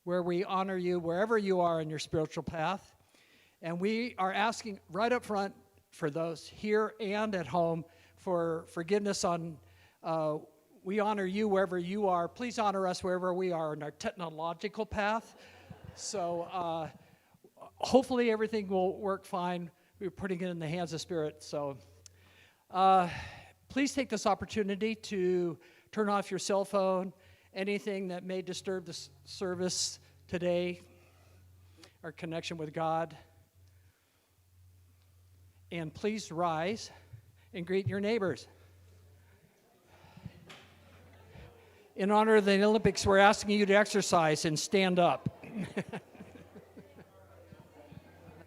where we honor you wherever you are in your spiritual path. And we are asking right up front for those here and at home for forgiveness on, we honor you wherever you are. Please honor us wherever we are in our technological path. So hopefully everything will work fine. We're putting it in the hands of Spirit. So please take this opportunity to turn off your cell phone, anything that may disturb the service today, our connection with God. And please rise and greet your neighbors. In honor of the Olympics, we're asking you to exercise and stand up. That's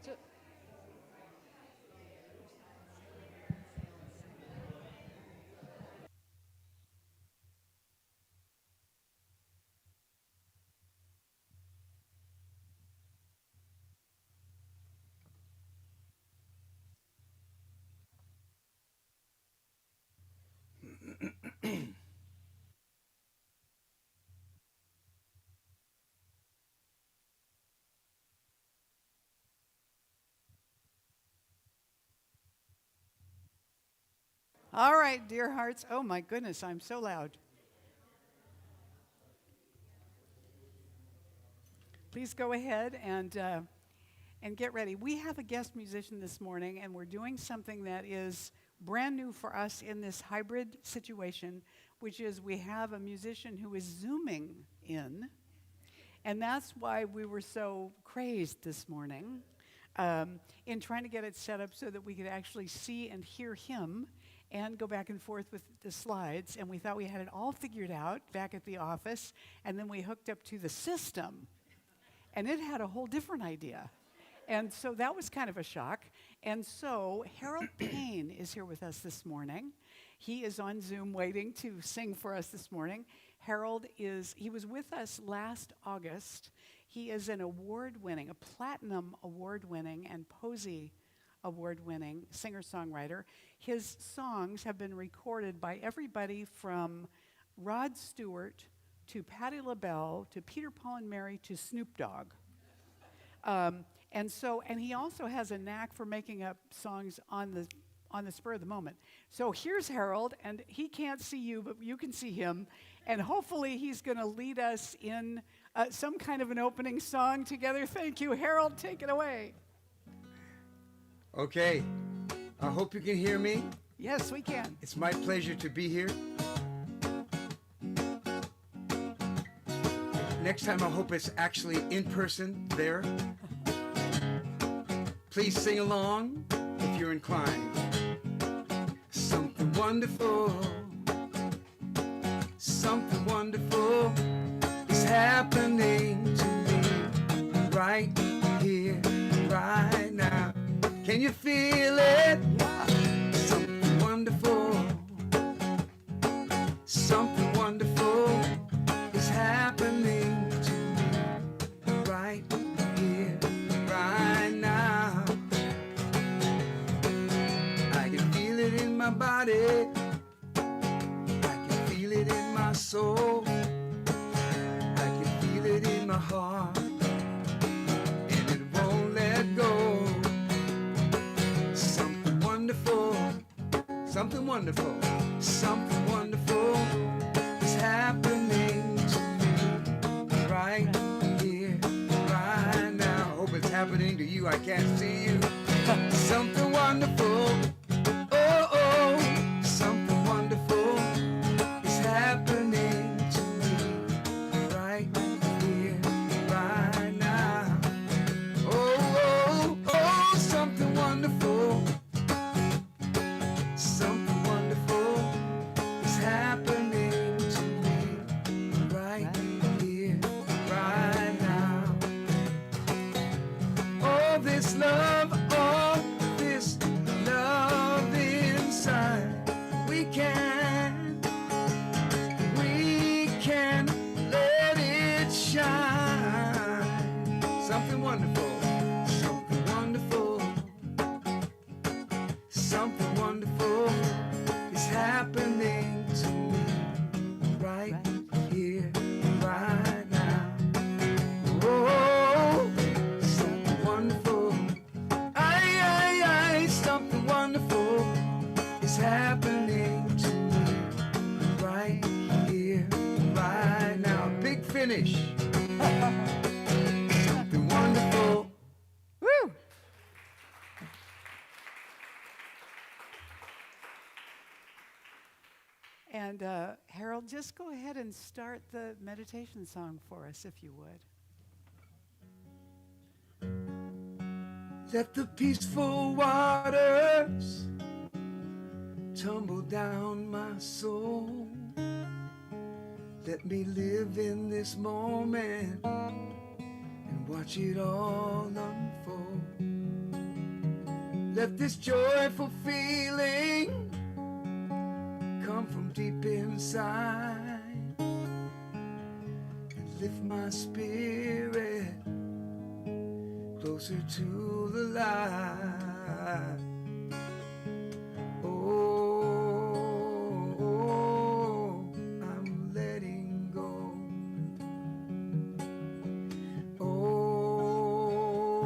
it. All right, dear hearts. Oh my goodness, I'm so loud. Please go ahead and get ready. We have a guest musician this morning, and we're doing something that is brand new for us in this hybrid situation, which is we have a musician who is Zooming in, and that's why we were so crazed this morning in trying to get it set up so that we could actually see and hear him and go back and forth with the slides. And we thought we had it all figured out back at the office, and then we hooked up to the system, and it had a whole different idea. And so that was kind of a shock. And so Harold Payne is here with us this morning. He is on Zoom waiting to sing for us this morning. He was with us last August. He is an award-winning, a platinum award-winning and Posey award-winning singer-songwriter. His songs have been recorded by everybody from Rod Stewart to Patti LaBelle to Peter, Paul and Mary to Snoop Dogg. And he also has a knack for making up songs on the spur of the moment. So here's Harold, and he can't see you, but you can see him. And hopefully he's going to lead us in some kind of an opening song together. Thank you, Harold. Take it away. Okay, I hope you can hear me. Yes, we can. It's my pleasure to be here. Next time, I hope it's actually in person there. Please sing along if you're inclined. Something wonderful is happening to me right here, right now. Can you feel it? Something wonderful is happening to me right here, right now. I can feel it in my body, I can feel it in my soul, I can feel it in my heart, and it won't let go. Something wonderful is happening to me right here, right now. Hope it's happening to you, I can't see you. Something wonderful, oh, something wonderful is happening to me right here, right now. Oh, something wonderful. Something wonderful is happening to me right here, right now. Oh, this love is happening to me right here, right now. Big finish. Something wonderful. Woo! And Harold, just go ahead and start the meditation song for us, if you would. Let the peaceful waters tumble down my soul. Let me live in this moment and watch it all unfold. Let this joyful feeling come from deep inside and lift my spirit closer to the light. Oh, I'm letting go. Oh,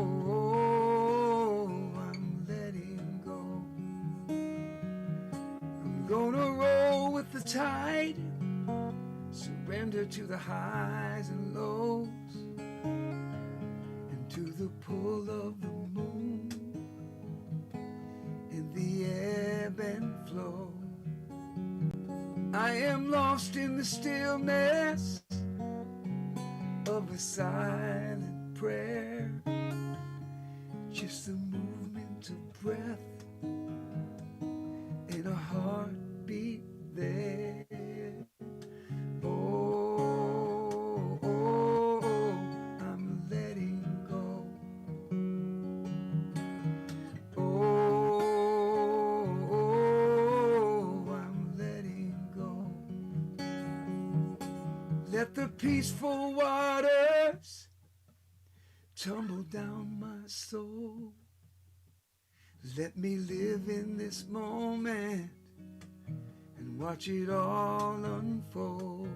I'm letting go. I'm gonna roll with the tide, surrender to the highs and lows, to the pull of the moon and the ebb and flow. I am lost in the stillness of a silent prayer, just the movement of breath and a heartbeat there. Oh, oh, oh, I'm letting go. Oh, oh, I'm letting go. Let the peaceful waters tumble down my soul. Let me live in this moment and watch it all unfold.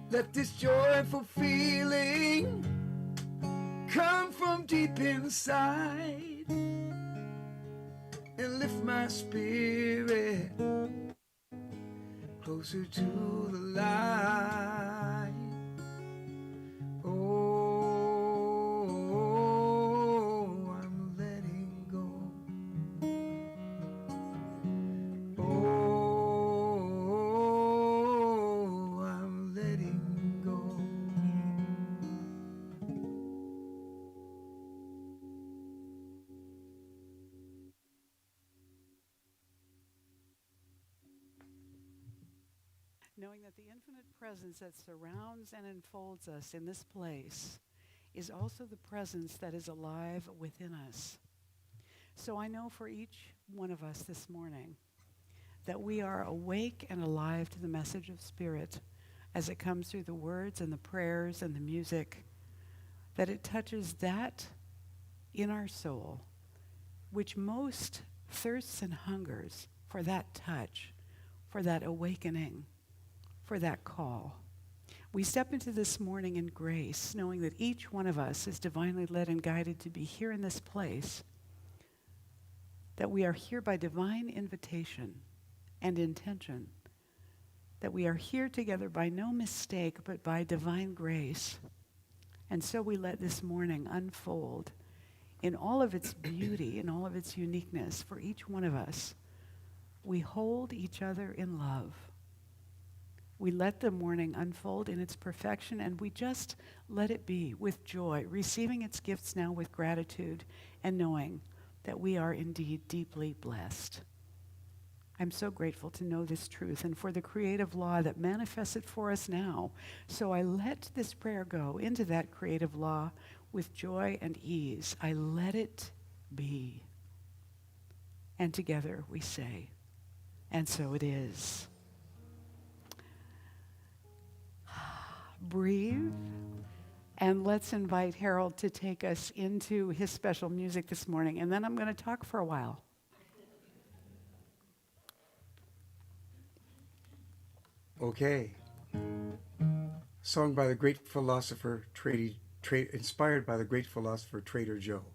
Let this joyful feeling come from deep inside and lift my spirit closer to the light. Oh, I'm letting go. Oh, I'm letting go. Knowing that the infinite presence that surrounds and enfolds us in this place is also the presence that is alive within us. So I know for each one of us this morning that we are awake and alive to the message of Spirit as it comes through the words and the prayers and the music, that it touches that in our soul which most thirsts and hungers for that touch, for that awakening, for that call. We step into this morning in grace, knowing that each one of us is divinely led and guided to be here in this place, that we are here by divine invitation and intention, that we are here together by no mistake, but by divine grace. And so we let this morning unfold in all of its beauty, in all of its uniqueness for each one of us. We hold each other in love. We let the morning unfold in its perfection, and we just let it be with joy, receiving its gifts now with gratitude and knowing that we are indeed deeply blessed. I'm so grateful to know this truth and for the creative law that manifests it for us now. So I let this prayer go into that creative law with joy and ease. I let it be. And together we say, and so it is. Breathe, and let's invite Harold to take us into his special music this morning, and then I'm going to talk for a while. Okay. Song by the great philosopher, inspired by the great philosopher Trader Joe.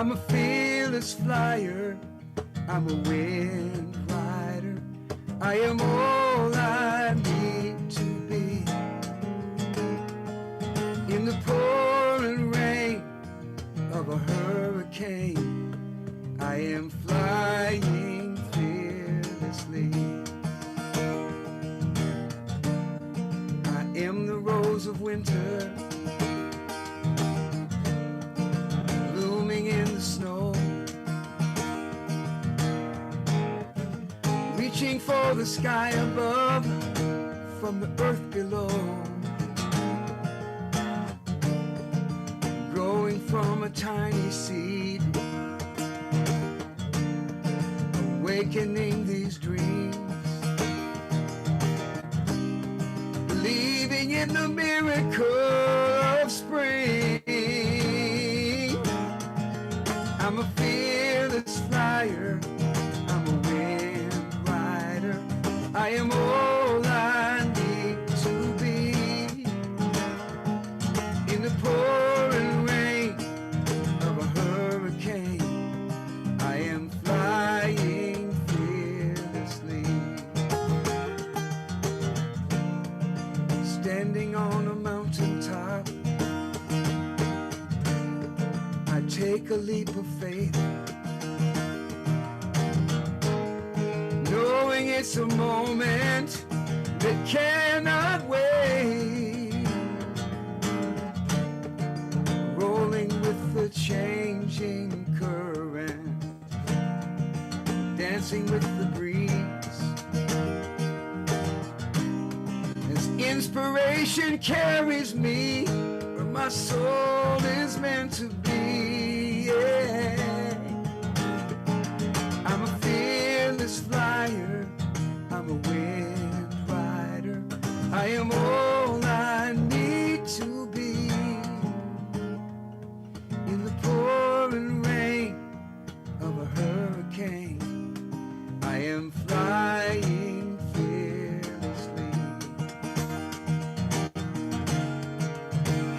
I'm a fearless flyer, I'm a wind rider. I am all I need to be. In the pouring rain of a hurricane, I am flying fearlessly. I am the rose of winter, blooming in the snow, reaching for the sky above from the earth below, growing from a tiny seed, awakening these dreams, believing in the miracle of spring. I'm a fearless flyer, I'm a wind rider. I am all I need to be. In the pouring rain of a hurricane, I am flying fearlessly. Standing on a mountaintop, I take a leap of faith, knowing it's a moment that cannot wait, rolling with the changing current, dancing with the breeze, as inspiration carries me where my soul is meant to be. Yeah. I'm a fearless flyer, I'm a wind rider. I am all I need to be. In the pouring rain of a hurricane, I am flying fearlessly.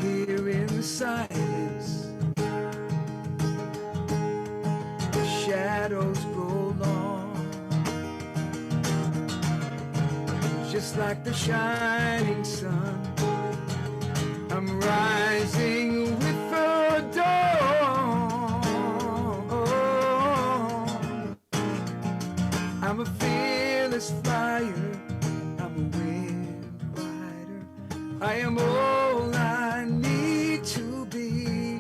Here in the silence, the shadows grow long, just like the shining sun. I'm rising with the dawn. I'm a fearless flyer, I'm a wind rider. I am all I need to be.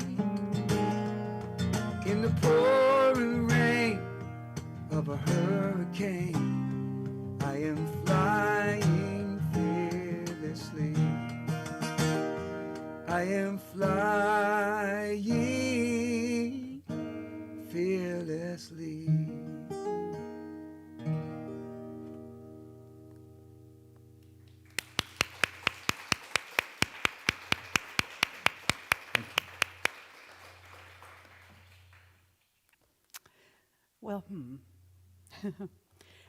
In the pouring rain of a hurricane, I am flying fearlessly. I am flying fearlessly. Well,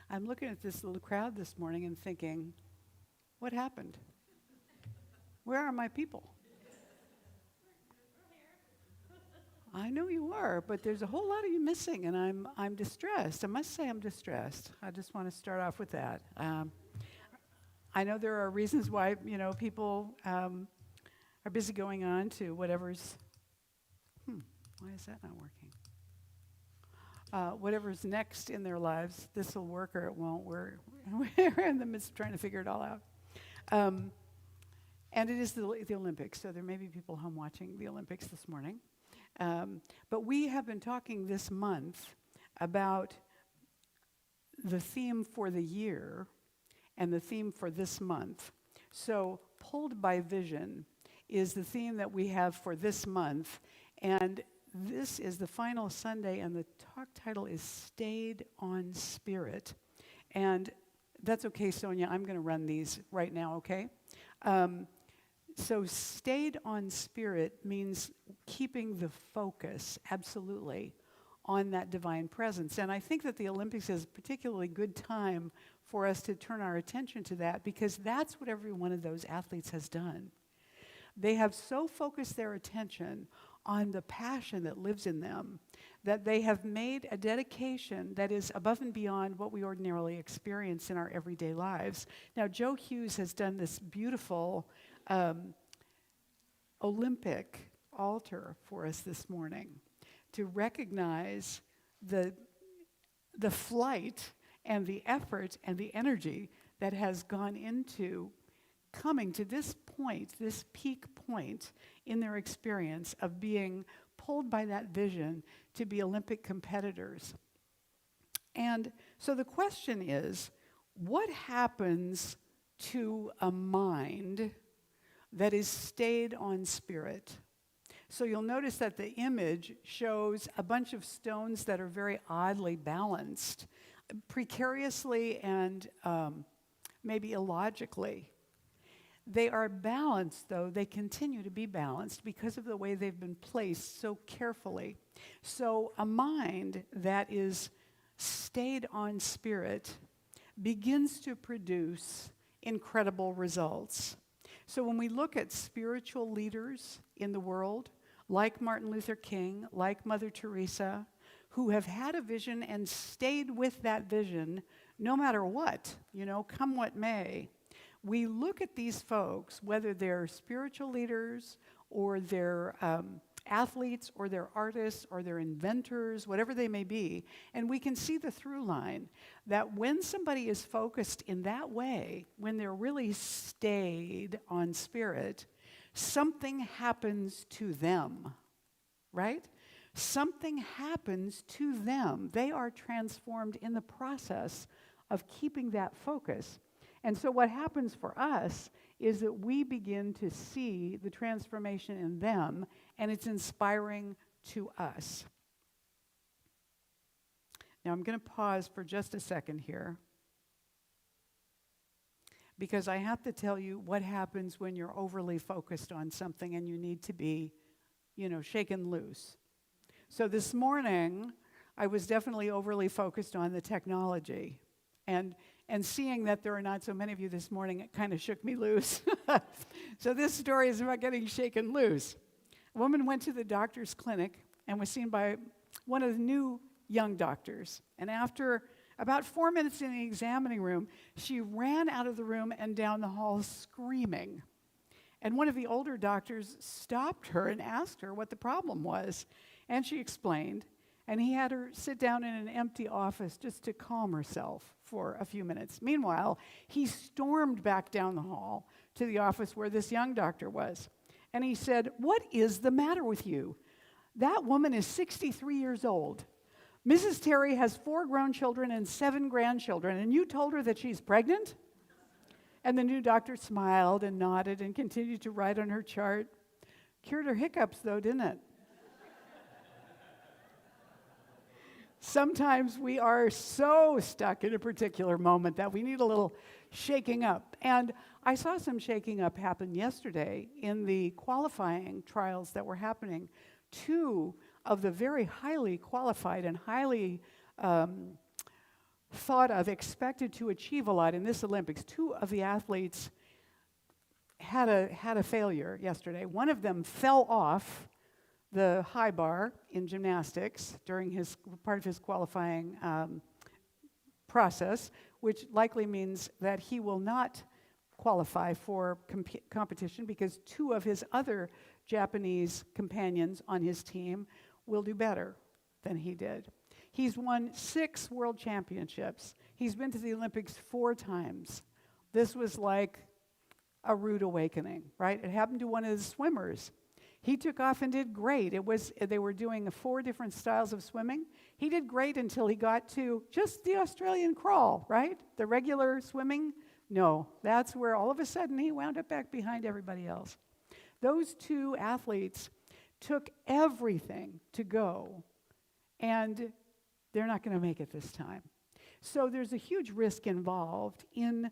I'm looking at this little crowd this morning and thinking, what happened? Where are my people? I know you are, but there's a whole lot of you missing, and I'm distressed. I must say I'm distressed. I just want to start off with that. I know there are reasons why, people are busy going on to whatever's, why is that not working? Whatever's next in their lives, this will work or it won't work. We're in the midst of trying to figure it all out. And it is the Olympics, so there may be people home watching the Olympics this morning. But we have been talking this month about the theme for the year and the theme for this month. So, Pulled by Vision is the theme that we have for this month, and this is the final Sunday, and the talk title is Stayed on Spirit. And that's okay, Sonia, I'm going to run these right now, okay? So stayed on spirit means keeping the focus, absolutely, on that divine presence. And I think that the Olympics is a particularly good time for us to turn our attention to that, because that's what every one of those athletes has done. They have so focused their attention on the passion that lives in them, that they have made a dedication that is above and beyond what we ordinarily experience in our everyday lives. Now, Joe Hughes has done this beautiful Olympic altar for us this morning to recognize the flight and the effort and the energy that has gone into coming to this point, this peak point in their experience of being pulled by that vision to be Olympic competitors. And so the question is, what happens to a mind that is stayed on spirit? So you'll notice that the image shows a bunch of stones that are very oddly balanced, precariously and maybe illogically. They are balanced, though. They continue to be balanced because of the way they've been placed so carefully. So a mind that is stayed on spirit begins to produce incredible results. So when we look at spiritual leaders in the world, like Martin Luther King, like Mother Teresa, who have had a vision and stayed with that vision no matter what, come what may, we look at these folks, whether they're spiritual leaders or they're athletes or they're artists or they're inventors, whatever they may be, and we can see the through line that when somebody is focused in that way, when they're really stayed on spirit, something happens to them, right? Something happens to them. They are transformed in the process of keeping that focus. And so what happens for us is that we begin to see the transformation in them, and it's inspiring to us. Now I'm going to pause for just a second here, because I have to tell you what happens when you're overly focused on something and you need to be, shaken loose. So this morning, I was definitely overly focused on the technology. And seeing that there are not so many of you this morning, it kind of shook me loose. So this story is about getting shaken loose. A woman went to the doctor's clinic and was seen by one of the new young doctors. And after about 4 minutes in the examining room, she ran out of the room and down the hall screaming. And one of the older doctors stopped her and asked her what the problem was. And she explained. And he had her sit down in an empty office just to calm herself for a few minutes. Meanwhile, he stormed back down the hall to the office where this young doctor was. And he said, "What is the matter with you? That woman is 63 years old. Mrs. Terry has 4 grown children and 7 grandchildren, and you told her that she's pregnant?" And the new doctor smiled and nodded and continued to write on her chart. Cured her hiccups, though, didn't it? Sometimes we are so stuck in a particular moment that we need a little shaking up. And I saw some shaking up happen yesterday in the qualifying trials that were happening. 2 of the very highly qualified and highly thought of, expected to achieve a lot in this Olympics, 2 of the athletes had a failure yesterday. One of them fell off the high bar in gymnastics during part of his qualifying process, which likely means that he will not qualify for competition because 2 of his other Japanese companions on his team will do better than he did. He's won 6 world championships. He's been to the Olympics 4 times. This was like a rude awakening, right? It happened to one of the swimmers. He took off and did great. They were doing 4 different styles of swimming. He did great until he got to just the Australian crawl, right? The regular swimming. No, that's where all of a sudden he wound up back behind everybody else. Those 2 athletes took everything to go, and they're not going to make it this time. So there's a huge risk involved in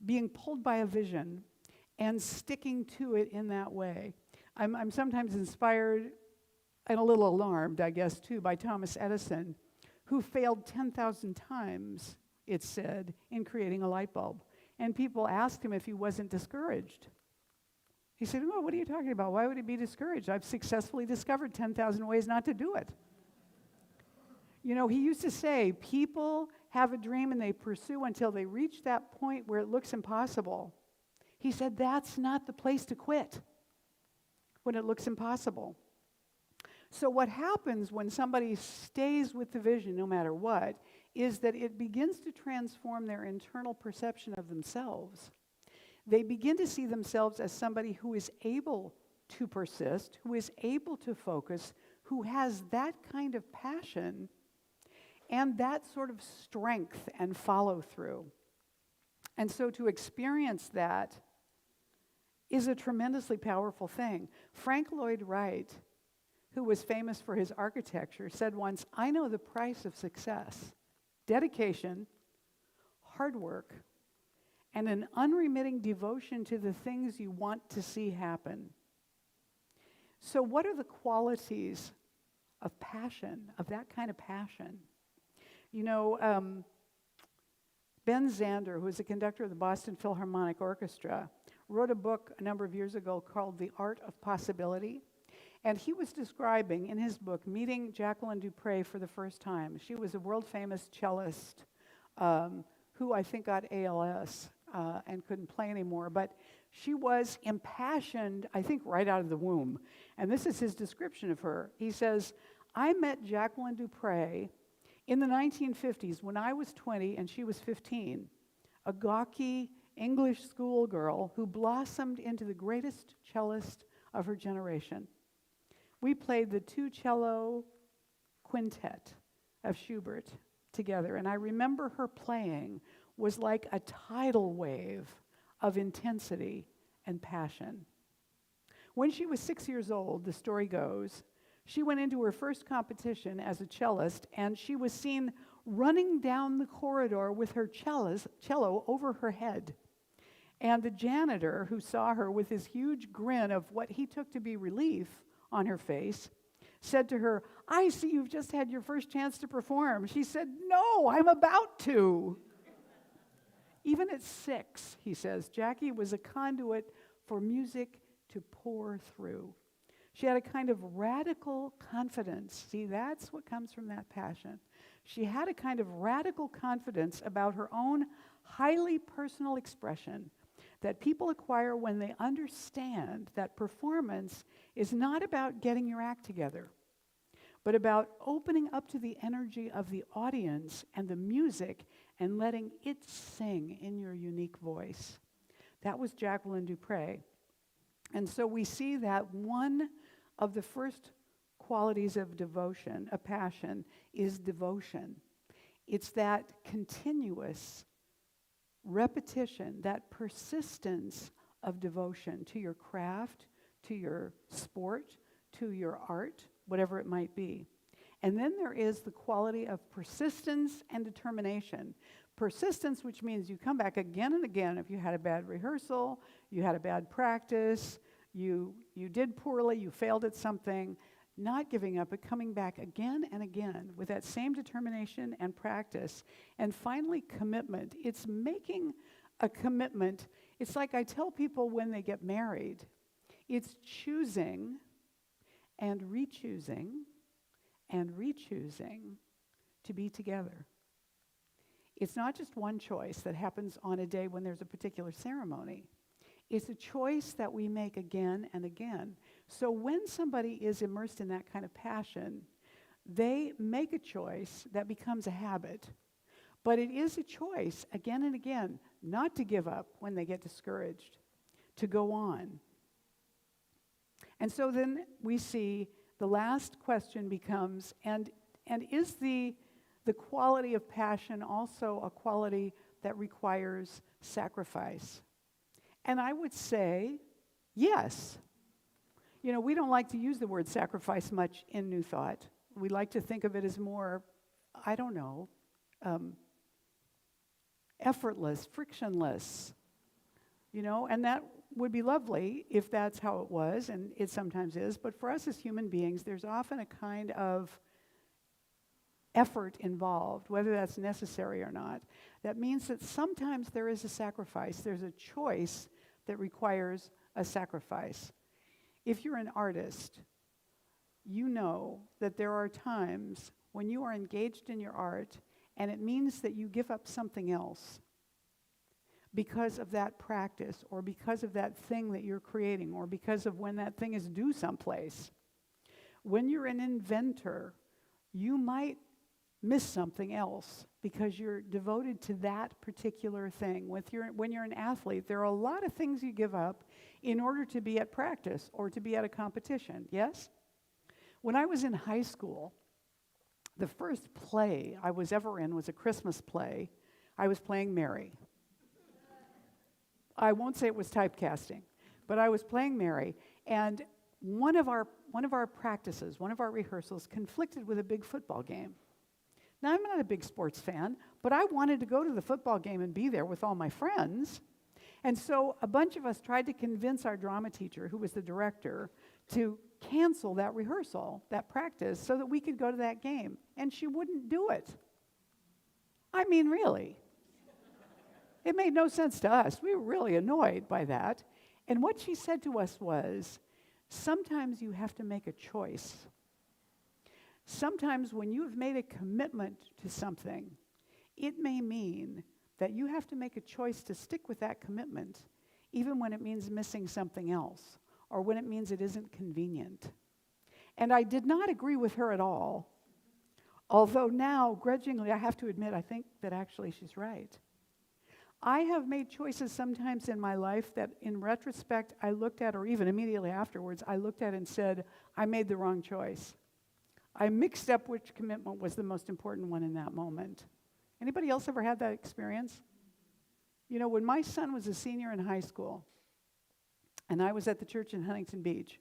being pulled by a vision and sticking to it in that way. I'm sometimes inspired and a little alarmed, I guess, too, by Thomas Edison, who failed 10,000 times, it's said, in creating a light bulb. And people asked him if he wasn't discouraged. He said, "Oh, what are you talking about? Why would he be discouraged? I've successfully discovered 10,000 ways not to do it." You know, he used to say, people have a dream and they pursue until they reach that point where it looks impossible. He said, that's not the place to quit when it looks impossible. So what happens when somebody stays with the vision, no matter what, is that it begins to transform their internal perception of themselves. They begin to see themselves as somebody who is able to persist, who is able to focus, who has that kind of passion and that sort of strength and follow through. And so to experience that is a tremendously powerful thing. Frank Lloyd Wright, who was famous for his architecture, said once, "I know the price of success: dedication, hard work, and an unremitting devotion to the things you want to see happen." So what are the qualities of passion, of that kind of passion? You know, Ben Zander, who is a conductor of the Boston Philharmonic Orchestra, wrote a book a number of years ago called The Art of Possibility. And he was describing in his book meeting Jacqueline du Pré for the first time. She was a world-famous cellist who I think got ALS and couldn't play anymore. But she was impassioned, I think, right out of the womb. And this is his description of her. He says, "I met Jacqueline du Pré in the 1950s when I was 20 and she was 15, a gawky English schoolgirl who blossomed into the greatest cellist of her generation. We played the two-cello quintet of Schubert together, and I remember her playing was like a tidal wave of intensity and passion. When she was 6 years old, the story goes, she went into her first competition as a cellist, and she was seen running down the corridor with her cello over her head. And the janitor, who saw her with his huge grin of what he took to be relief on her face, said to her, 'I see you've just had your first chance to perform.' She said, 'No, I'm about to.'" Even at 6, he says, Jackie was a conduit for music to pour through. She had a kind of radical confidence. See, that's what comes from that passion. She had a kind of radical confidence about her own highly personal expression that people acquire when they understand that performance is not about getting your act together, but about opening up to the energy of the audience and the music and letting it sing in your unique voice. That was Jacqueline du Pré. And so we see that one of the first qualities of devotion, a passion, is devotion. It's that continuous repetition, that persistence of devotion to your craft, to your sport, to your art, whatever it might be. And then there is the quality of persistence and determination. Persistence, which means you come back again and again if you had a bad rehearsal, you had a bad practice, you did poorly, you failed at something, not giving up, but coming back again and again with that same determination and practice. And finally, commitment. It's making a commitment. It's like I tell people when they get married, it's choosing and rechoosing to be together. It's not just one choice that happens on a day when there's a particular ceremony. It's a choice that we make again and again. So when somebody is immersed in that kind of passion, they make a choice that becomes a habit. But it is a choice again and again not to give up when they get discouraged, to go on. And so then we see the last question becomes, and is the quality of passion also a quality that requires sacrifice? And I would say, yes. You know, we don't like to use the word sacrifice much in New Thought. We like to think of it as more, I don't know, effortless, frictionless, you know, and that would be lovely if that's how it was, and it sometimes is, but for us as human beings, there's often a kind of effort involved, whether that's necessary or not. That means that sometimes there is a sacrifice. There's a choice that requires a sacrifice. If you're an artist, you know that there are times when you are engaged in your art and it means that you give up something else because of that practice or because of that thing that you're creating or because of when that thing is due someplace. When you're an inventor, you might miss something else because you're devoted to that particular thing. When you're an athlete, there are a lot of things you give up in order to be at practice or to be at a competition, yes? When I was in high school, the first play I was ever in was a Christmas play. I was playing Mary. I won't say it was typecasting, but I was playing Mary, and one of our practices, one of our rehearsals conflicted with a big football game. Now, I'm not a big sports fan, but I wanted to go to the football game and be there with all my friends. And so a bunch of us tried to convince our drama teacher, who was the director, to cancel that rehearsal, that practice, so that we could go to that game. And she wouldn't do it. I mean, really. It made no sense to us. We were really annoyed by that. And what she said to us was, sometimes you have to make a choice. Sometimes when you have made a commitment to something, it may mean that you have to make a choice to stick with that commitment, even when it means missing something else, or when it means it isn't convenient. And I did not agree with her at all, although now, grudgingly, I have to admit, I think that actually she's right. I have made choices sometimes in my life that in retrospect I looked at, or even immediately afterwards, I looked at and said, I made the wrong choice. I mixed up which commitment was the most important one in that moment. Anybody else ever had that experience? You know, when my son was a senior in high school, and I was at the church in Huntington Beach,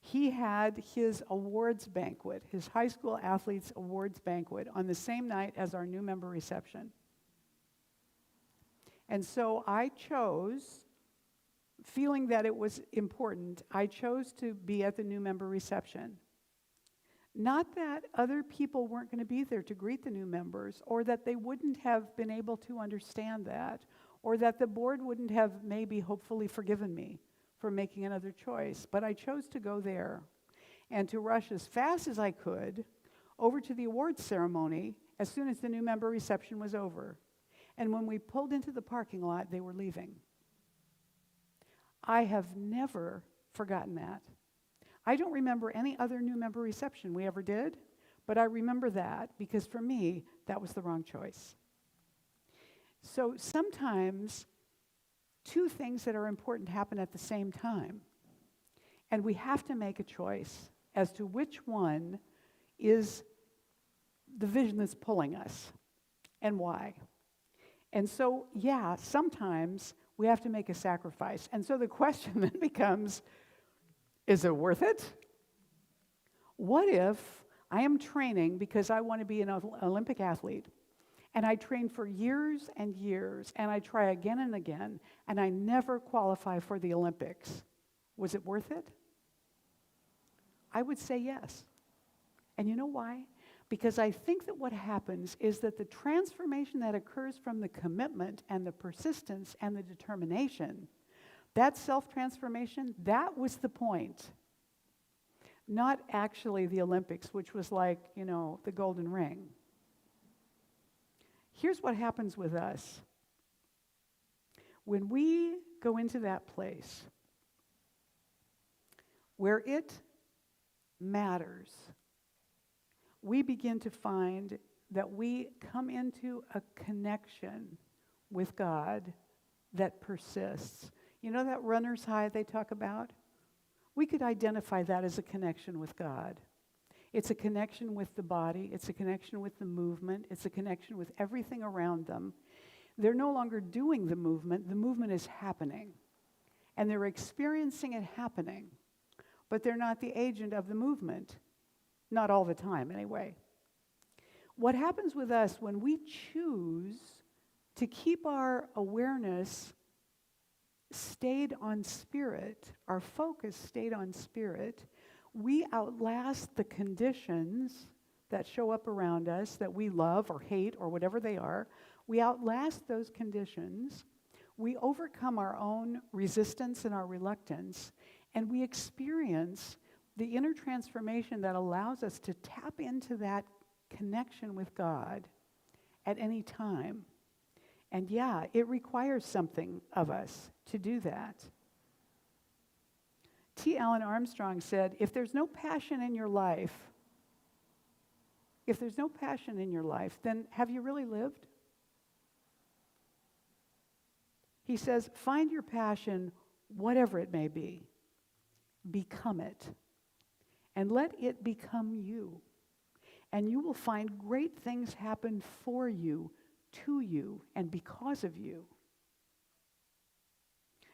he had his awards banquet, his high school athletes awards banquet, on the same night as our new member reception. And so I chose, feeling that it was important, I chose to be at the new member reception. Not that other people weren't going to be there to greet the new members, or that they wouldn't have been able to understand that, or that the board wouldn't have maybe hopefully forgiven me for making another choice. But I chose to go there and to rush as fast as I could over to the awards ceremony as soon as the new member reception was over. And when we pulled into the parking lot, they were leaving. I have never forgotten that. I don't remember any other new member reception we ever did, but I remember that because for me, that was the wrong choice. So sometimes two things that are important happen at the same time, and we have to make a choice as to which one is the vision that's pulling us and why. And so, yeah, sometimes we have to make a sacrifice. And so the question then becomes, is it worth it? What if I am training because I want to be an Olympic athlete, and I train for years and years, and I try again and again, and I never qualify for the Olympics? Was it worth it? I would say yes. And you know why? Because I think that what happens is that the transformation that occurs from the commitment and the persistence and the determination, that self-transformation, that was the point. Not actually the Olympics, which was like, you know, the golden ring. Here's what happens with us. When we go into that place where it matters, we begin to find that we come into a connection with God that persists. You know that runner's high they talk about? We could identify that as a connection with God. It's a connection with the body. It's a connection with the movement. It's a connection with everything around them. They're no longer doing the movement. The movement is happening. And they're experiencing it happening. But they're not the agent of the movement. Not all the time, anyway. What happens with us when we choose to keep our awareness stayed on spirit, our focus stayed on spirit, we outlast the conditions that show up around us that we love or hate or whatever they are. We outlast those conditions. we overcome our own resistance and our reluctance, and we experience the inner transformation that allows us to tap into that connection with God at any time. And yeah, it requires something of us to do that. T. Allen Armstrong said, if there's no passion in your life, then have you really lived? He says, find your passion, whatever it may be. Become it. And let it become you. And you will find great things happen for you, to you, and because of you.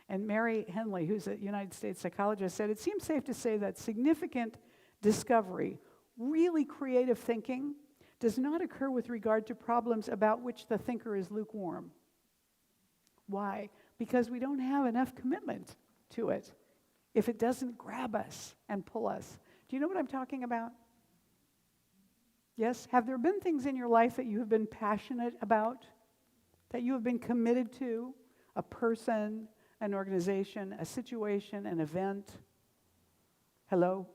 And Mary Henley, who's a United States psychologist, said, it seems safe to say that significant discovery, really creative thinking, does not occur with regard to problems about which the thinker is lukewarm. Why? Because we don't have enough commitment to it if it doesn't grab us and pull us. Do you know what I'm talking about? Yes? Have there been things in your life that you have been passionate about, that you have been committed to? A person, an organization, a situation, an event? Hello?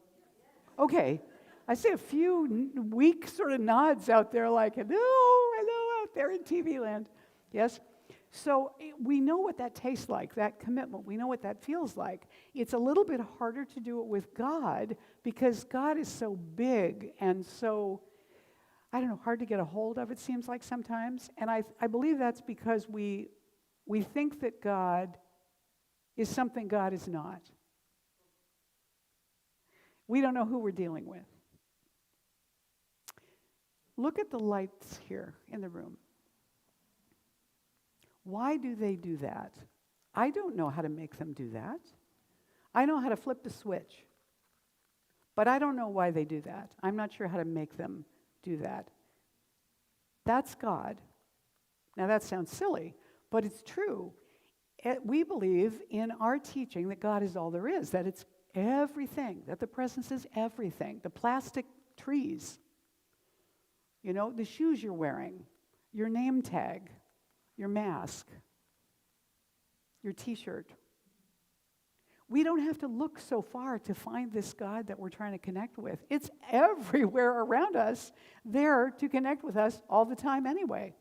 Okay. I see a few weak sort of nods out there like, hello out there in TV land. Yes? So we know what that tastes like, that commitment. We know what that feels like. It's a little bit harder to do it with God because God is so big and so, hard to get a hold of, it seems like sometimes. And I believe that's because we think that God is something God is not. We don't know who we're dealing with. Look at the lights here in the room. Why do they do that? I don't know how to make them do that. I know how to flip the switch. But I don't know why they do that. I'm not sure how to make them do that. That's God. Now that sounds silly, but it's true. We believe in our teaching that God is all there is, that it's everything, that the presence is everything. The plastic trees, the shoes you're wearing, your name tag, your mask, your t-shirt. We don't have to look so far to find this God that we're trying to connect with. It's everywhere around us, there to connect with us all the time anyway.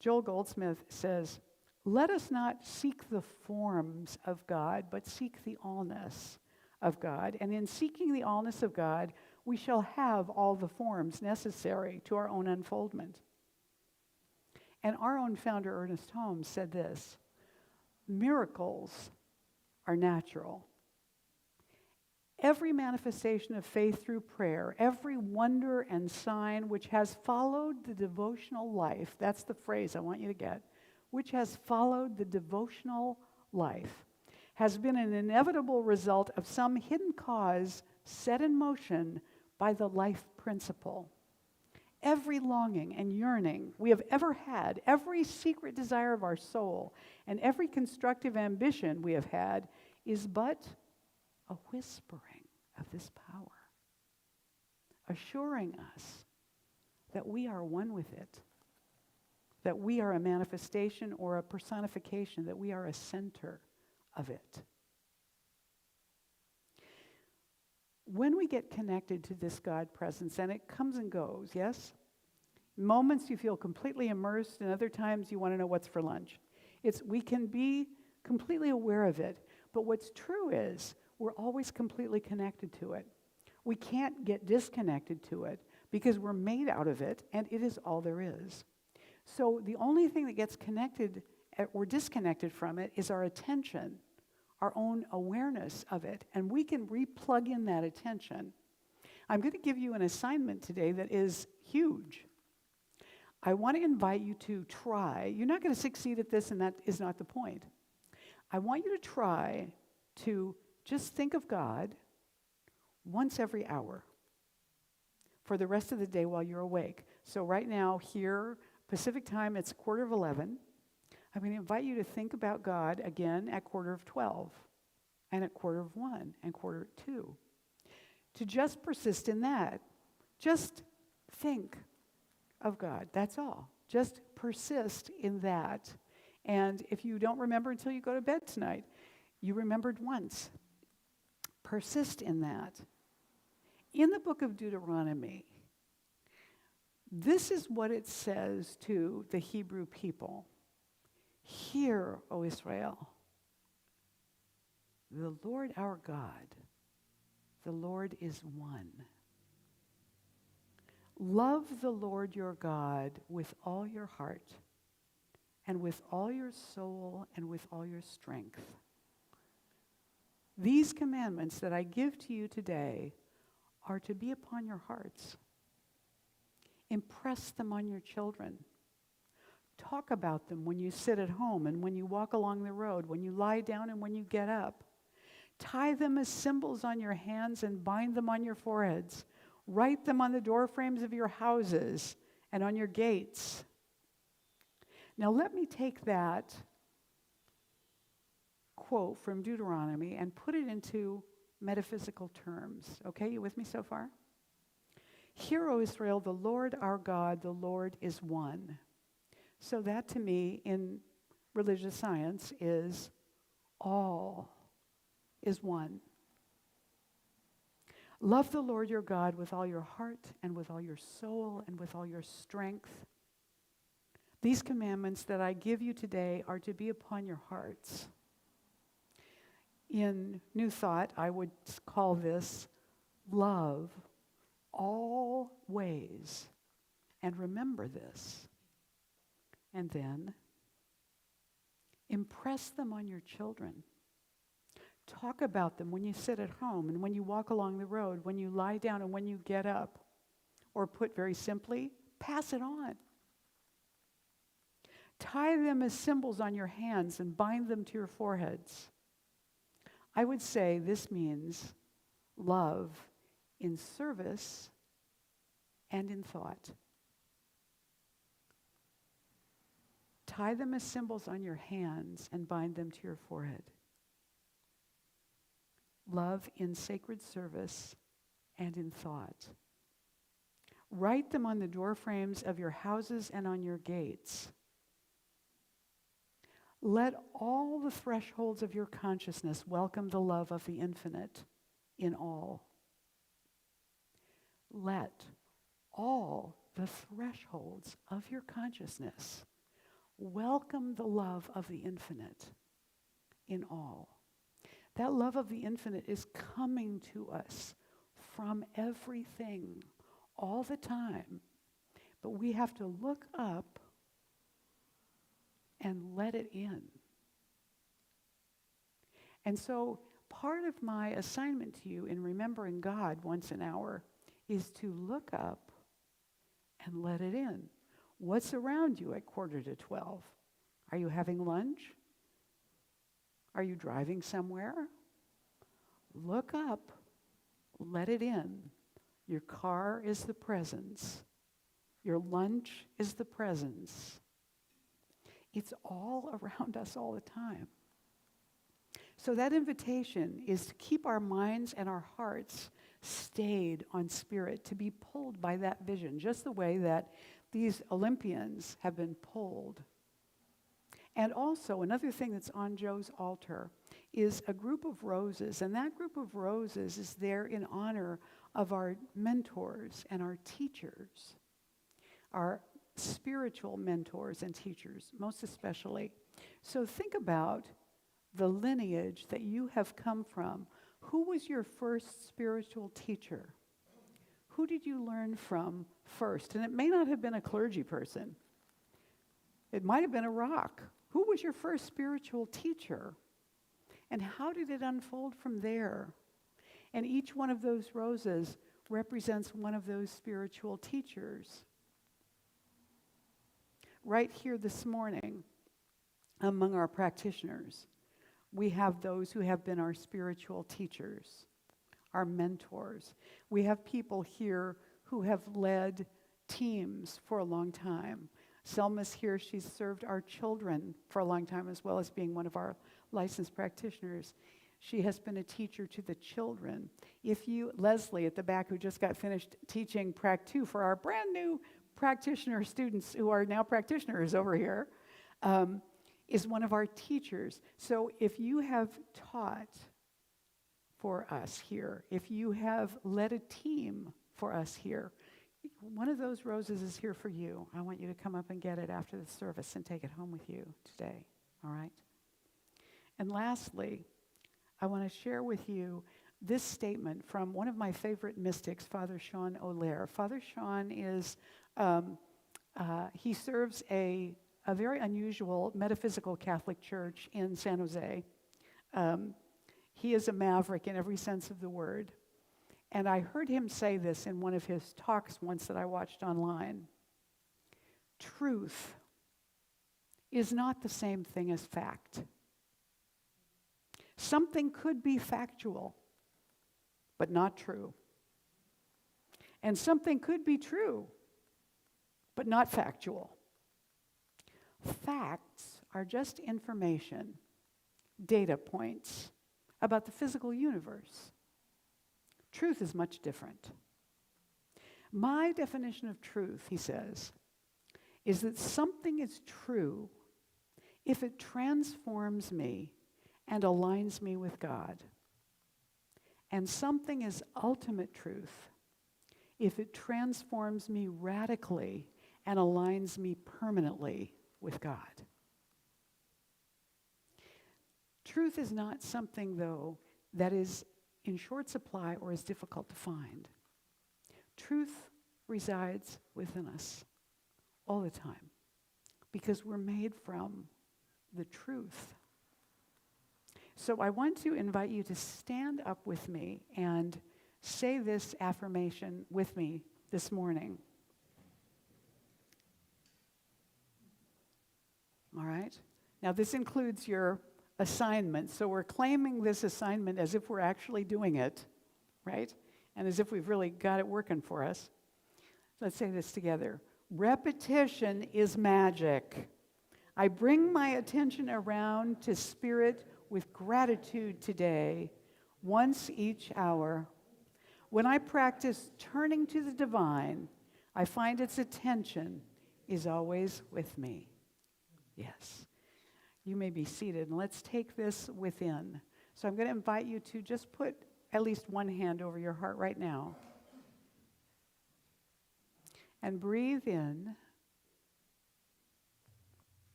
Joel Goldsmith says, let us not seek the forms of God, but seek the allness of God. And in seeking the allness of God, we shall have all the forms necessary to our own unfoldment. And our own founder, Ernest Holmes, said this, miracles are natural. Every manifestation of faith through prayer, every wonder and sign which has followed the devotional life, that's the phrase I want you to get, which has followed the devotional life, has been an inevitable result of some hidden cause set in motion by the life principle. Every longing and yearning we have ever had, every secret desire of our soul, and every constructive ambition we have had is but a whispering of this power, assuring us that we are one with it, that we are a manifestation or a personification, that we are a center of it. When we get connected to this God presence, and it comes and goes, yes? Moments you feel completely immersed, and other times you want to know what's for lunch. We can be completely aware of it, but what's true is we're always completely connected to it. We can't get disconnected to it because we're made out of it, and it is all there is. So the only thing that gets connected or disconnected from it is our attention, our own awareness of it, and we can re-plug in that attention. I'm going to give you an assignment today that is huge. I want to invite you to try. You're not going to succeed at this, and that is not the point. I want you to try to just think of God once every hour for the rest of the day while you're awake. So right now, here, Pacific time, it's 11:15. I'm going to invite you to think about God again at 11:45, and at 1:45, and 1:45. To just persist in that. Just think of God. That's all. Just persist in that. And if you don't remember until you go to bed tonight, you remembered once. Persist in that. In the book of Deuteronomy, this is what it says to the Hebrew people. Hear, O Israel, the Lord our God, the Lord is one. Love the Lord your God with all your heart, and with all your soul, and with all your strength. These commandments that I give to you today are to be upon your hearts. Impress them on your children. Talk about them when you sit at home and when you walk along the road, when you lie down and when you get up. Tie them as symbols on your hands and bind them on your foreheads. Write them on the doorframes of your houses and on your gates. Now let me take that quote from Deuteronomy and put it into metaphysical terms. Okay, you with me so far? Hear, O Israel, the Lord our God, the Lord is one. So that to me in religious science is all is one. Love the Lord your God with all your heart and with all your soul and with all your strength. These commandments that I give you today are to be upon your hearts. In New Thought, I would call this love always. And remember this. And then impress them on your children. Talk about them when you sit at home and when you walk along the road, when you lie down and when you get up. Or put very simply, pass it on. Tie them as symbols on your hands and bind them to your foreheads. I would say this means love in service and in thought. Tie them as symbols on your hands and bind them to your forehead. Love in sacred service and in thought. Write them on the doorframes of your houses and on your gates. Let all the thresholds of your consciousness welcome the love of the infinite in all. Let all the thresholds of your consciousness welcome the love of the infinite in all. That love of the infinite is coming to us from everything all the time. But we have to look up and let it in. And so part of my assignment to you in remembering God once an hour is to look up and let it in. What's around you at 11:45? Are you having lunch? Are you driving somewhere? Look up, let it in. Your car is the presence. Your lunch is the presence. It's all around us all the time. So that invitation is to keep our minds and our hearts stayed on spirit, to be pulled by that vision, just the way that these Olympians have been pulled. And also, another thing that's on Joe's altar is a group of roses, and that group of roses is there in honor of our mentors and our teachers, our spiritual mentors and teachers, most especially. So think about the lineage that you have come from. Who was your first spiritual teacher? Who did you learn from first? And it may not have been a clergy person. It might have been a rock. Who was your first spiritual teacher? And how did it unfold from there? And each one of those roses represents one of those spiritual teachers. Right here this morning, among our practitioners, we have those who have been our spiritual teachers, our mentors. We have people here who have led teams for a long time. Selma's here. She's served our children for a long time, as well as being one of our licensed practitioners. She has been a teacher to the children. Leslie at the back, who just got finished teaching Prac 2 for our brand new practitioner students who are now practitioners over here, is one of our teachers. So if you have taught for us here, if you have led a team for us here, one of those roses is here for you. I want you to come up and get it after the service and take it home with you today, all right? And lastly, I want to share with you this statement from one of my favorite mystics, Father Sean O'Leary. Father Sean is, he serves a very unusual metaphysical Catholic church in San Jose. He is a maverick in every sense of the word. And I heard him say this in one of his talks once that I watched online. Truth is not the same thing as fact. Something could be factual, but not true. And something could be true, but not factual. Facts are just information, data points about the physical universe. Truth is much different. My definition of truth, he says, is that something is true if it transforms me and aligns me with God. And something is ultimate truth if it transforms me radically and aligns me permanently with God. Truth is not something, though, that is in short supply or is difficult to find. Truth resides within us all the time because we're made from the truth. So I want to invite you to stand up with me and say this affirmation with me this morning. All right? Now this includes your assignment. So we're claiming this assignment as if we're actually doing it, right? And as if we've really got it working for us. Let's say this together. Repetition is magic. I bring my attention around to spirit with gratitude today, once each hour. When I practice turning to the divine, I find its attention is always with me. Yes. You may be seated, and let's take this within. So I'm going to invite you to just put at least one hand over your heart right now. And breathe in,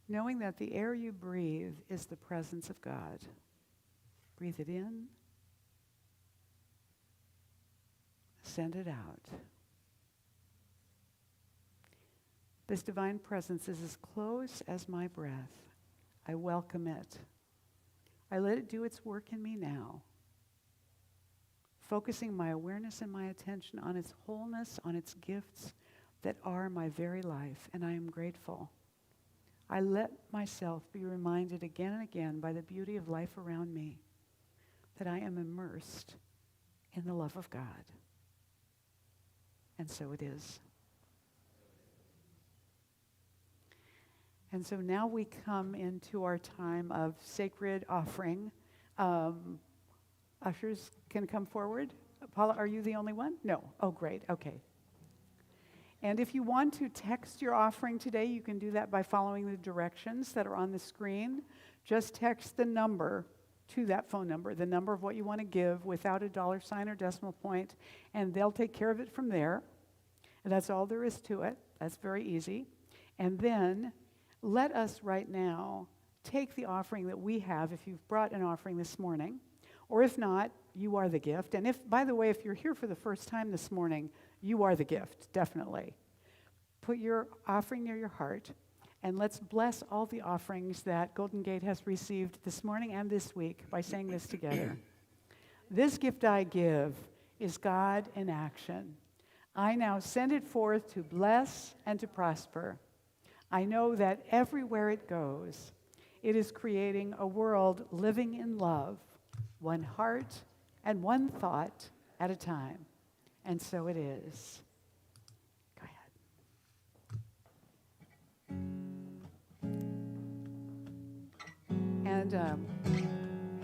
knowing that the air you breathe is the presence of God. Breathe it in. Send it out. This divine presence is as close as my breath. I welcome it. I let it do its work in me now, focusing my awareness and my attention on its wholeness, on its gifts that are my very life, and I am grateful. I let myself be reminded again and again by the beauty of life around me that I am immersed in the love of God. And so it is. And so now we come into our time of sacred offering. Ushers can come forward. Paula, are you the only one? No. Oh, great. Okay. And if you want to text your offering today, you can do that by following the directions that are on the screen. Just text the number to that phone number, the number of what you want to give without a $ or decimal point, and they'll take care of it from there. And that's all there is to it. That's very easy. And then let us right now take the offering that we have, if you've brought an offering this morning, or if not, you are the gift. And if, by the way, if you're here for the first time this morning, you are the gift, definitely. Put your offering near your heart, and let's bless all the offerings that Golden Gate has received this morning and this week by saying this together. This gift I give is God in action. I now send it forth to bless and to prosper. I know that everywhere it goes, it is creating a world living in love, one heart and one thought at a time. And so it is. Go ahead. And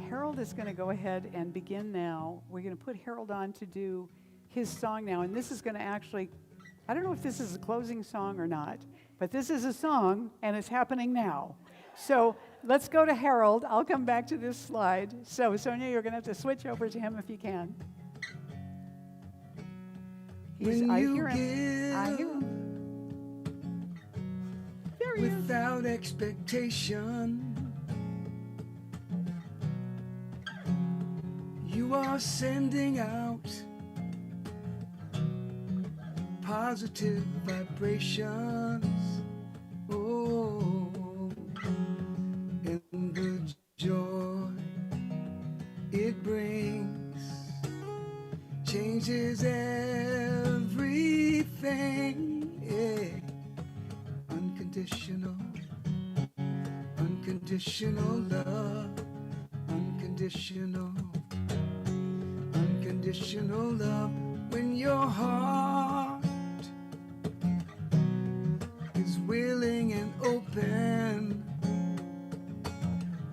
Harold is going to go ahead and begin now. We're going to put Harold on to do his song now. And this is going to actually I don't know if this is a closing song or not, but this is a song, and it's happening now. So let's go to Harold. I'll come back to this slide. So, Sonia, you're going to have to switch over to him if you can. I hear him. I hear him. There he is. Without expectation, you are sending out positive vibrations. Oh, and the joy it brings changes everything. Yeah. Unconditional, unconditional love, unconditional, unconditional love. When your heart is willing and open,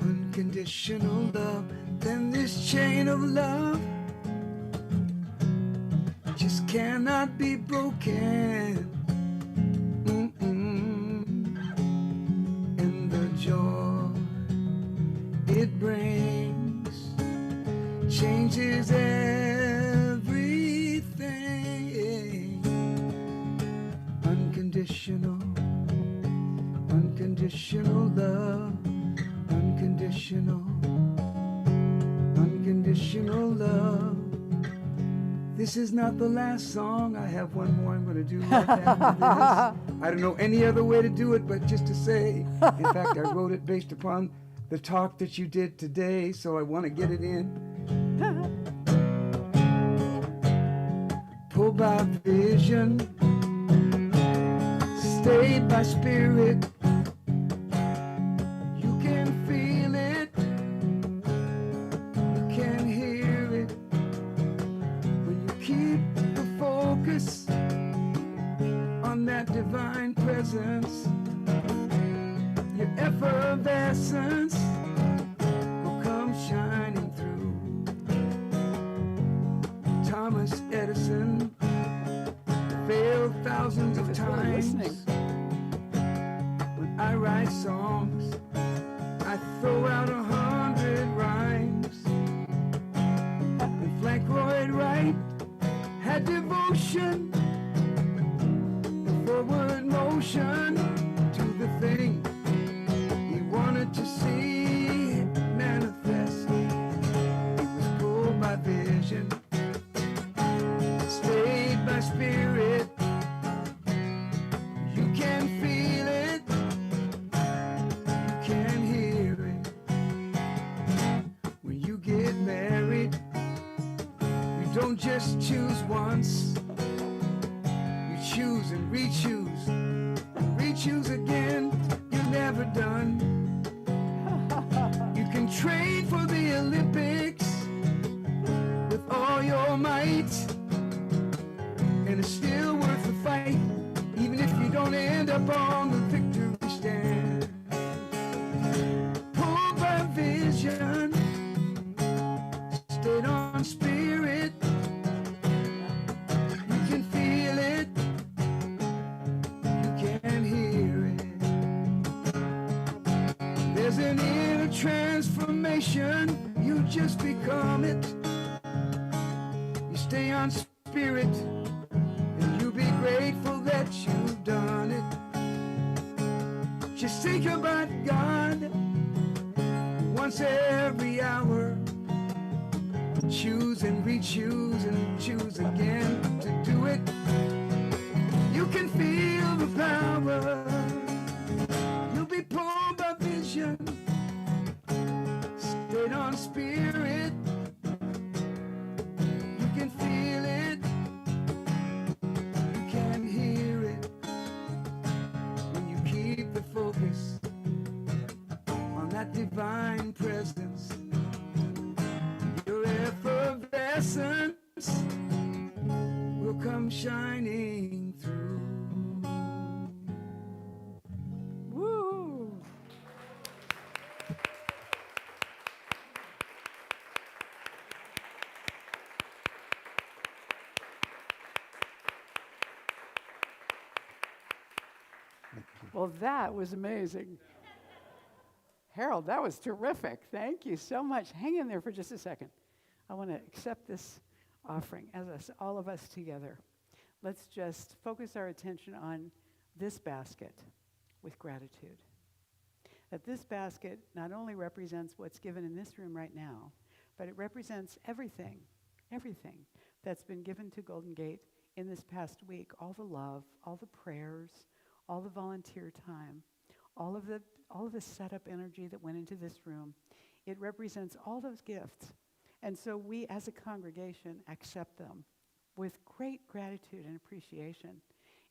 unconditional love, then this chain of love just cannot be broken. And the joy it brings changes everything. Unconditional, unconditional love, unconditional, unconditional love. This is not the last song. I have one more I'm going to do right after this. I don't know any other way to do it but just to say, in fact, I wrote it based upon the talk that you did today, so I want to get it in. Pulled by vision, stayed by spirit. You can feel it, you can hear it. When you keep the focus on that divine presence, your effervescence will come shining through. Thomas Edison failed thousands of times. When I write songs, I throw out 100 rhymes. And Frank Lloyd Wright had devotion, the forward motion to the thing he wanted to see manifest. He was pulled by vision, stayed by spirit. You can feel it, you can hear it. When you get married, you don't just choose once. You choose and re-choose, and re-choose again. You're never done. You can train for the Olympics with all your might, and it's still worth the fight, even if you don't end up on the victory stand. Pulled by vision, stayed on spirit. You can feel it, you can hear it. There's an inner transformation, you just become it. You stay on spirit, and you be grateful that you've done it. Just think about God once every hour. Choose and re-choose and choose again to do it. You can feel the power. You'll be pulled by vision, stayed on spirit. You can feel it, you can hear it. When you keep the focus on that divine presence, your effervescence will come shining through. Woo! Well, that was amazing. Harold, that was terrific. Thank you so much. Hang in there for just a second. I want to accept this offering as all of us together. Let's just focus our attention on this basket with gratitude. That this basket not only represents what's given in this room right now, but it represents everything that's been given to Golden Gate in this past week. All the love, all the prayers, all the volunteer time, all of the setup energy that went into this room. It represents all those gifts. And so we as a congregation accept them with great gratitude and appreciation.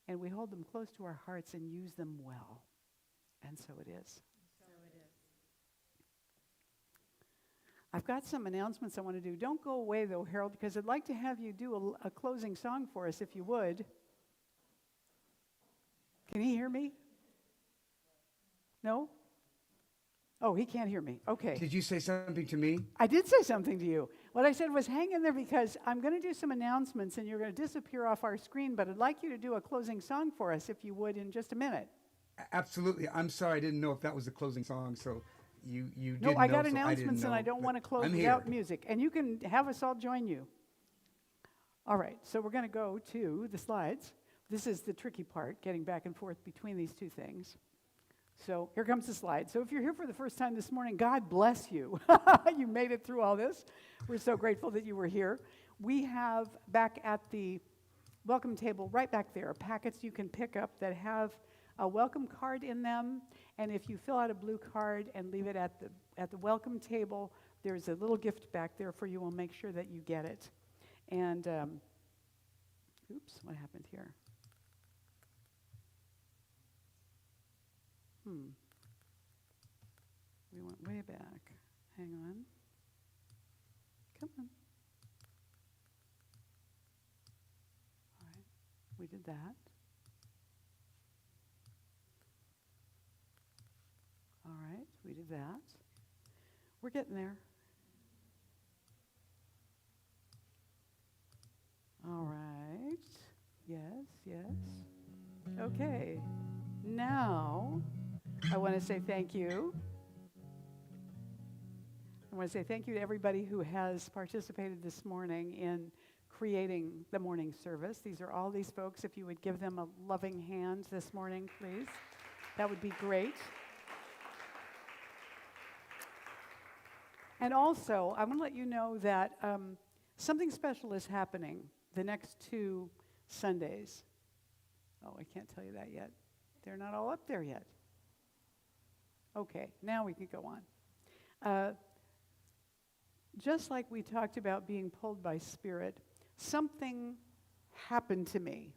And we hold them close to our hearts and use them well. And so it is. I've got some announcements I want to do. Don't go away, though, Harold, because I'd like to have you do a closing song for us, if you would. Can he hear me? No? Oh, he can't hear me. Okay. Did you say something to me? I did say something to you. What I said was hang in there because I'm going to do some announcements and you're going to disappear off our screen, but I'd like you to do a closing song for us, if you would, in just a minute. Absolutely. I'm sorry. I didn't know if that was the closing song, so you didn't No, I got know, so announcements I and I didn't know, don't want to close I'm without here. music. And you can have us all join you. All right, so we're going to go to the slides. This is the tricky part, getting back and forth between these two things. So here comes the slide. So if you're here for the first time this morning, God bless you. You made it through all this. We're so grateful that you were here. We have back at the welcome table, right back there, packets you can pick up that have a welcome card in them. And if you fill out a blue card and leave it at the welcome table, there's a little gift back there for you. We'll make sure that you get it. And, oops, what happened here? We went way back. Hang on. Come on. All right, we did that. All right, we did that. We're getting there. All right. Yes. Okay. Now, I want to say thank you. I want to say thank you to everybody who has participated this morning in creating the morning service. These are all these folks. If you would give them a loving hand this morning, please, that would be great. And also, I want to let you know that something special is happening the next 2 Sundays. Oh, I can't tell you that yet. They're not all up there yet. Okay, now we can go on. Just like we talked about being pulled by Spirit, something happened to me.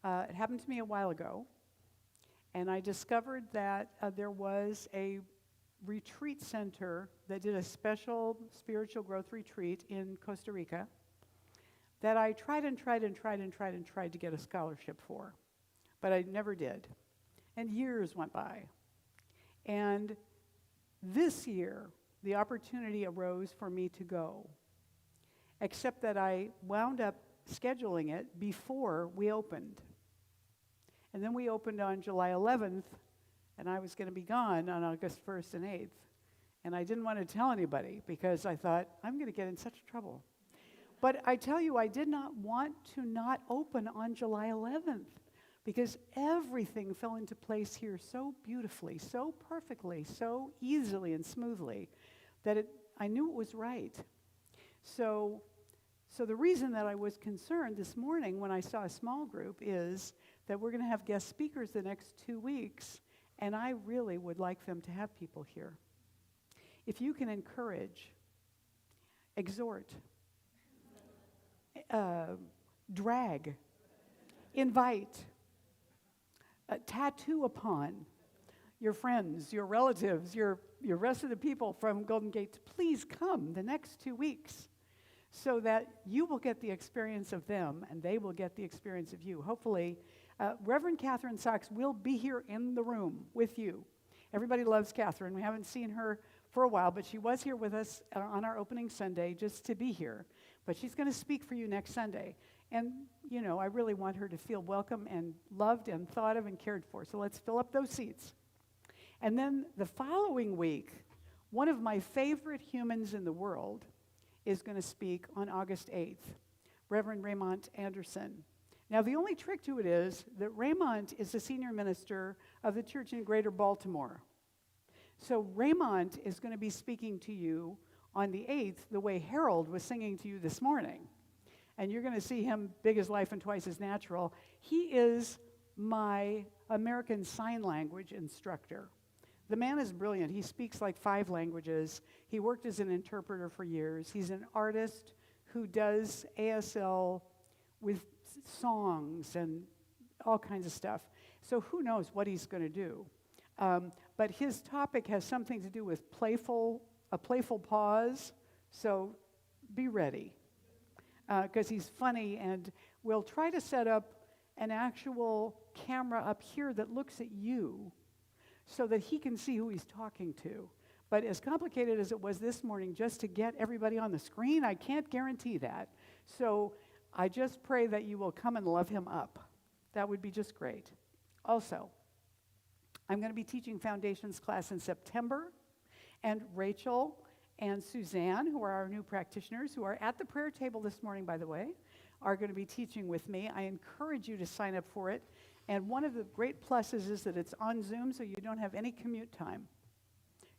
It happened to me a while ago, and I discovered that there was a retreat center that did a special spiritual growth retreat in Costa Rica that I tried to get a scholarship for, but I never did. And years went by. And this year, the opportunity arose for me to go, except that I wound up scheduling it before we opened. And then we opened on July 11th, and I was going to be gone on August 1st and 8th. And I didn't want to tell anybody because I thought, I'm going to get in such trouble. But I tell you, I did not want to not open on July 11th because everything fell into place here so beautifully, so perfectly, so easily and smoothly that I knew it was right. So the reason that I was concerned this morning when I saw a small group is that we're going to have guest speakers the next 2 weeks, and I really would like them to have people here. If you can encourage, exhort, drag, invite, tattoo upon your friends, your relatives, your rest of the people from Golden Gate to please come the next 2 weeks so that you will get the experience of them and they will get the experience of you. Hopefully, Reverend Catherine Sachs will be here in the room with you. Everybody loves Catherine. We haven't seen her for a while, but she was here with us on our opening Sunday just to be here. But she's going to speak for you next Sunday. And, you know, I really want her to feel welcome and loved and thought of and cared for. So let's fill up those seats. And then the following week, one of my favorite humans in the world is going to speak on August 8th, Reverend Raymond Anderson. Now, the only trick to it is that Raymond is the senior minister of the church in Greater Baltimore. So Raymond is going to be speaking to you on the 8th the way Harold was singing to you this morning. And you're going to see him big as life and twice as natural. He is my American Sign Language instructor. The man is brilliant. He speaks like 5 languages. He worked as an interpreter for years. He's an artist who does ASL with songs and all kinds of stuff. So who knows what he's going to do. But his topic has something to do with a playful pause. So be ready. Because he's funny, and we'll try to set up an actual camera up here that looks at you so that he can see who he's talking to. But as complicated as it was this morning, just to get everybody on the screen, I can't guarantee that. So I just pray that you will come and love him up. That would be just great. Also, I'm going to be teaching Foundations class in September, and Rachel and Suzanne, who are our new practitioners, who are at the prayer table this morning, by the way, are going to be teaching with me. I encourage you to sign up for it. And one of the great pluses is that it's on Zoom, so you don't have any commute time.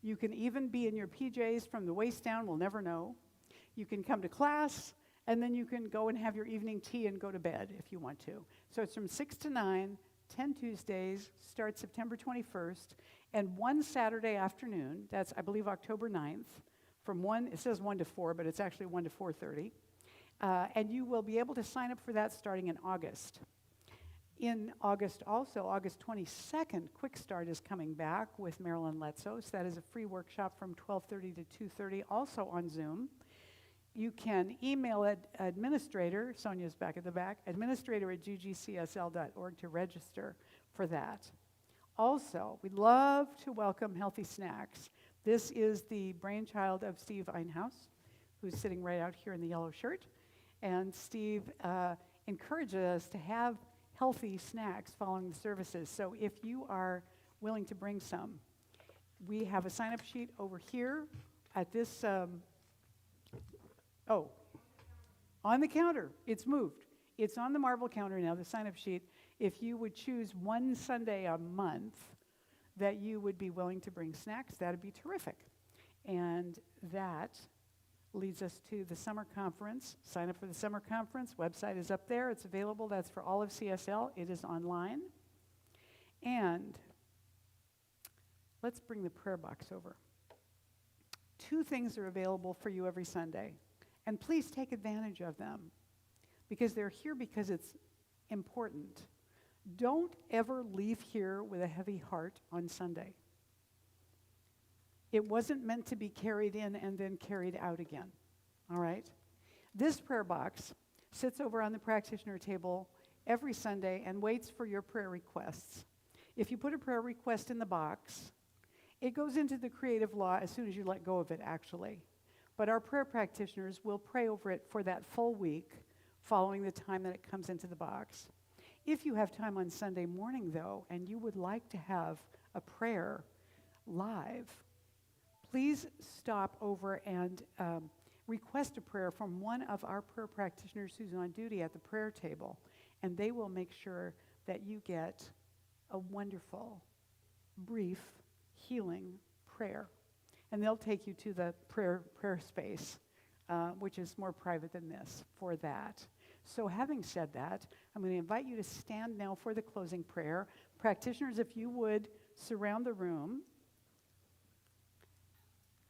You can even be in your PJs from the waist down, we'll never know. You can come to class, and then you can go and have your evening tea and go to bed if you want to. So it's from 6 to 9, 10 Tuesdays, starts September 21st, and one Saturday afternoon, that's, I believe, October 9th, from 1, it says 1 to 4, but it's actually 1 to 4:30. And you will be able to sign up for that starting in August. In August also, August 22nd, Quick Start is coming back with Marilyn Letzos. That is a free workshop from 12:30 to 2:30, also on Zoom. You can email administrator, Sonia's back at the back, administrator@ggcsl.org to register for that. Also, we'd love to welcome Healthy Snacks. This is the brainchild of Steve Einhaus, who's sitting right out here in the yellow shirt. And Steve encourages us to have healthy snacks following the services. So if you are willing to bring some, we have a sign-up sheet over here at this, on the counter. It's moved. It's on the marble counter now, the sign-up sheet. If you would choose one Sunday a month that you would be willing to bring snacks, that'd be terrific. And that leads us to the summer conference. Sign up for the summer conference. Website is up there. It's available. That's for all of CSL. It is online. And let's bring the prayer box over. 2 things are available for you every Sunday. And please take advantage of them because they're here because it's important. Don't ever leave here with a heavy heart on Sunday. It wasn't meant to be carried in and then carried out again, all right? This prayer box sits over on the practitioner table every Sunday and waits for your prayer requests. If you put a prayer request in the box, it goes into the creative law as soon as you let go of it, actually. But our prayer practitioners will pray over it for that full week following the time that it comes into the box. If you have time on Sunday morning, though, and you would like to have a prayer live, please stop over and request a prayer from one of our prayer practitioners who's on duty at the prayer table, and they will make sure that you get a wonderful, brief, healing prayer. And they'll take you to the prayer space, which is more private than this, for that. So having said that, I'm going to invite you to stand now for the closing prayer. Practitioners, if you would surround the room.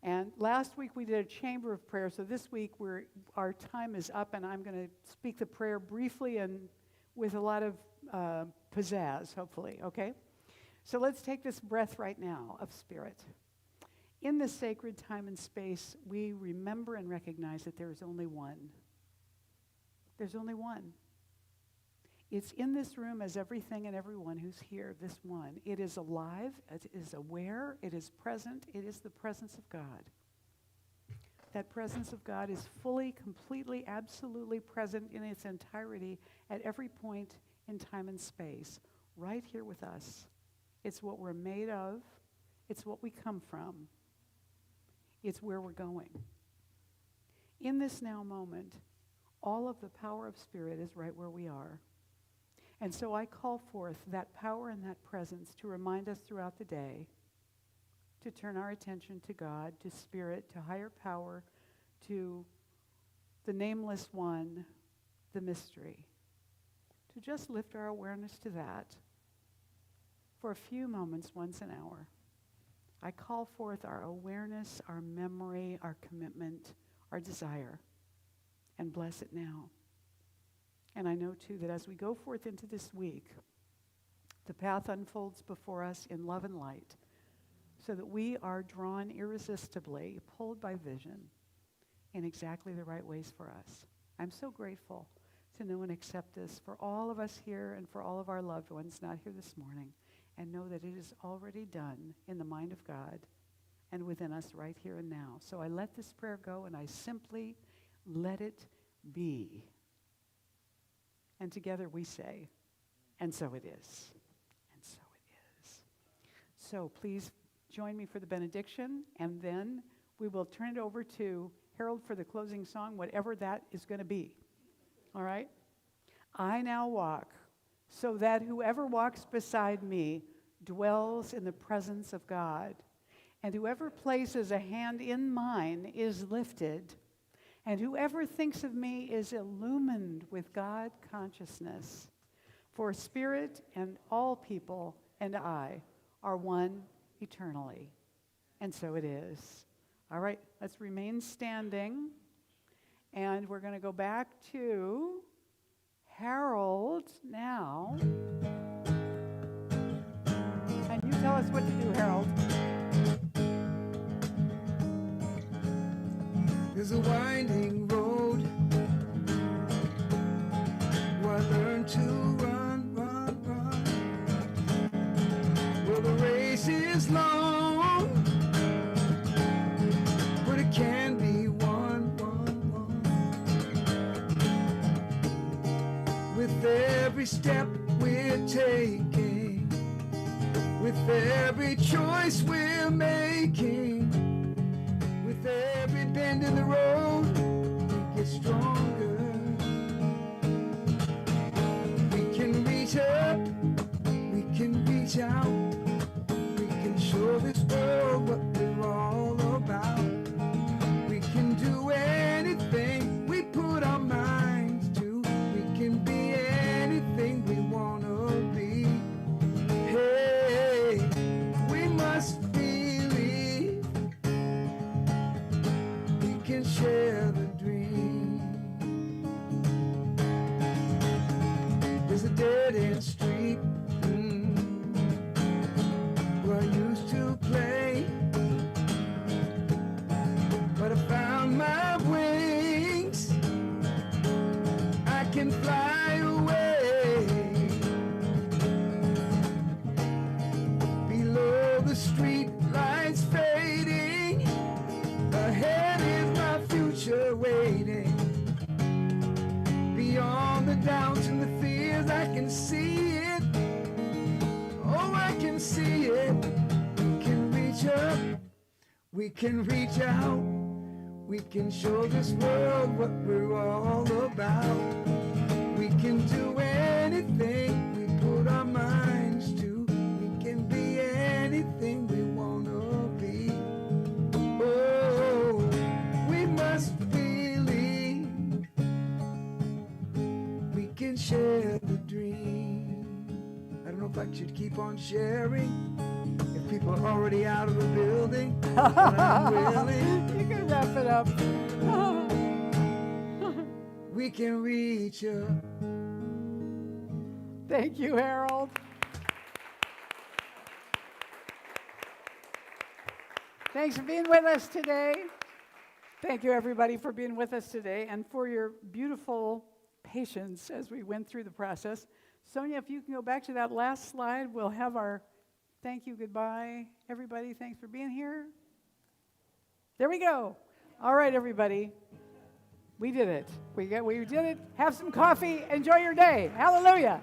And last week we did a chamber of prayer, so this week our time is up, and I'm going to speak the prayer briefly and with a lot of pizzazz, hopefully, okay? So let's take this breath right now of spirit. In this sacred time and space, we remember and recognize that there is only one. There's only one. It's in this room as everything and everyone who's here, this one. It is alive, it is aware, it is present, it is the presence of God. that presence of God is fully, completely, absolutely present in its entirety at every point in time and space, right here with us. It's what we're made of. It's what we come from. It's where we're going. In this now moment, all of the power of Spirit is right where we are. And so I call forth that power and that presence to remind us throughout the day to turn our attention to God, to Spirit, to higher power, to the nameless one, the mystery. To just lift our awareness to that for a few moments once an hour. I call forth our awareness, our memory, our commitment, our desire, and bless it now. And I know, too, that as we go forth into this week, the path unfolds before us in love and light so that we are drawn irresistibly, pulled by vision in exactly the right ways for us. I'm so grateful to know and accept this for all of us here and for all of our loved ones not here this morning, and know that it is already done in the mind of God and within us right here and now. So I let this prayer go, and I simply let it be. And together we say, and so it is, and so it is. So please join me for the benediction, and then we will turn it over to Harold for the closing song, whatever that is going to be. All right? I now walk so that whoever walks beside me dwells in the presence of God, and whoever places a hand in mine is lifted, and whoever thinks of me is illumined with God consciousness. For Spirit and all people and I are one eternally. And so it is. All right, let's remain standing. And we're going to go back to Harold now. And you tell us what to do, Harold. There's a winding road where I learned to run, run, run. Well, the race is long, but it can be won, won, won. With every step we're taking, with every choice we're making, with every bend in the road, we get stronger. We can reach up, we can reach out, we can show this world what we're all about. We can do anything we put our minds to. We can be anything we want to be. Hey, we must believe we can share the dream. There's a dead-end street where I used to play, but I found my wings. I can fly away. Below the street lights fading, ahead is my future waiting. Beyond the doubts and the fears, I can see it. Oh, I can see it. We can reach up, we can reach out, we can show this world what we're all about. We can do anything we put our minds to. We can be anything we want to be. Oh, we must believe we can share the dream. I don't know if I should keep on sharing, if people are already out of the building, but I'm willing. You can wrap it up. We can reach up. Thank you, Harold. Thanks for being with us today. Thank you, everybody, for being with us today and for your beautiful patience as we went through the process. Sonia, if you can go back to that last slide, we'll have our thank you, goodbye. Everybody, thanks for being here. There we go. All right, everybody. We did it. We did it. Have some coffee. Enjoy your day. Hallelujah.